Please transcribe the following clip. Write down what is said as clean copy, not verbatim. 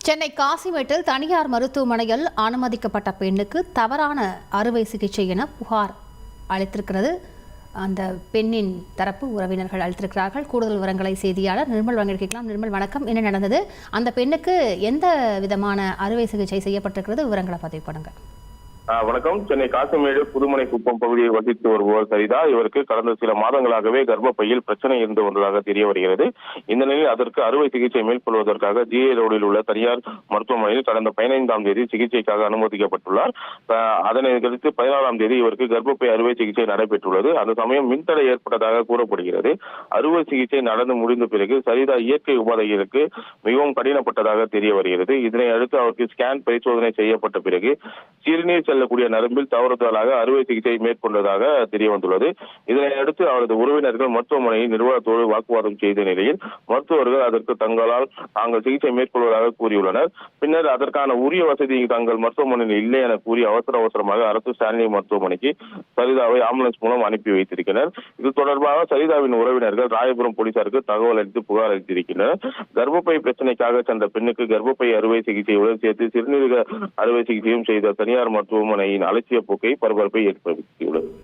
சென்னை காசிமேட்டில் தனியார் மருத்துவமனையில் அனுமதிக்கப்பட்ட பெண்ணுக்கு தவறான அறுவை சிகிச்சை என புகார் அளித்திருக்கிறது. அந்த பெண்ணின் தரப்பு உறவினர்கள் அளித்திருக்கிறார்கள். கூடுதல் விவரங்களை செய்தியாளர் நிர்மல் வழங்கியிருக்கலாம். நிர்மல், வணக்கம். என்ன நடந்தது? அந்த பெண்ணுக்கு எந்த விதமான அறுவை சிகிச்சை செய்யப்பட்டிருக்கிறது? விவரங்களை பதிவு பண்ணுங்க. வணக்கம். சென்னை காசிமேடு புதுமனை குப்பம் பகுதியை வசித்து வருபவர் சரிதா. இவருக்கு கடந்த சில மாதங்களாகவே கர்ப்பப்பையில் பிரச்சனை இருந்து வந்ததாக தெரிய வருகிறது. இந்த நிலையில் அதற்கு அறுவை சிகிச்சை மேற்கொள்வதற்காக ஜிஏ ரோடில் உள்ள தனியார் மருத்துவமனையில் கடந்த 15ஆம் தேதி சிகிச்சைக்காக அனுமதிக்கப்பட்டுள்ளார். அதனை கழித்து 16ஆம் தேதி இவருக்கு கர்ப்பப்பை அறுவை சிகிச்சை நடைபெற்றுள்ளது. அந்த சமயம் மின்தடை ஏற்பட்டதாக கூறப்படுகிறது. அறுவை சிகிச்சை நடந்து முடிந்த பிறகு சரிதா இயற்கை உபாதைகளுக்கு மிகவும் கடினப்பட்டதாக தெரிய வருகிறது. இதனை அடுத்து அவருக்கு ஸ்கேன் பரிசோதனை செய்யப்பட்ட பிறகு சிறுநீர் செல்லக்கூடிய நரம்பில் தவறுதலாக அறுவை சிகிச்சை மேற்கொண்டதாக தெரிய வந்துள்ளது. இதனை அடுத்து அவரது உறவினர்கள் மருத்துவமனையின் நிர்வாகத்தோடு வாக்குவாதம் செய்த நிலையில் மருத்துவர்கள் அதற்கு தாங்கள் சிகிச்சை மேற்கொள்வதாக கூறியுள்ளனர். பின்னர் அதற்கான உரிய வசதி தங்கள் மருத்துவமனையில் இல்லை என கூறி அவசரமாக அரசு ஸ்டான்லி மருத்துவமனைக்கு சரிதாவை ஆம்புலன்ஸ் மூலம் அனுப்பி வைத்திருக்கின்றனர். இது தொடர்பாக சரிதாவின் உறவினர்கள் ராயபுரம் போலீசாருக்கு தகவல் அளித்து புகார் அளித்திருக்கின்றனர். கர்ப்பப்பை பிரச்சனைக்காக சென்ற பெண்ணுக்கு கர்ப்பப்பை அறுவை சிகிச்சையுடன் சேர்த்து சிறுநீரக அறுவை சிகிச்சையும் செய்த தனியார் மருத்துவமனையின் அலட்சிய போக்கை பரபரப்பை ஏற்படுத்தியுள்ளது.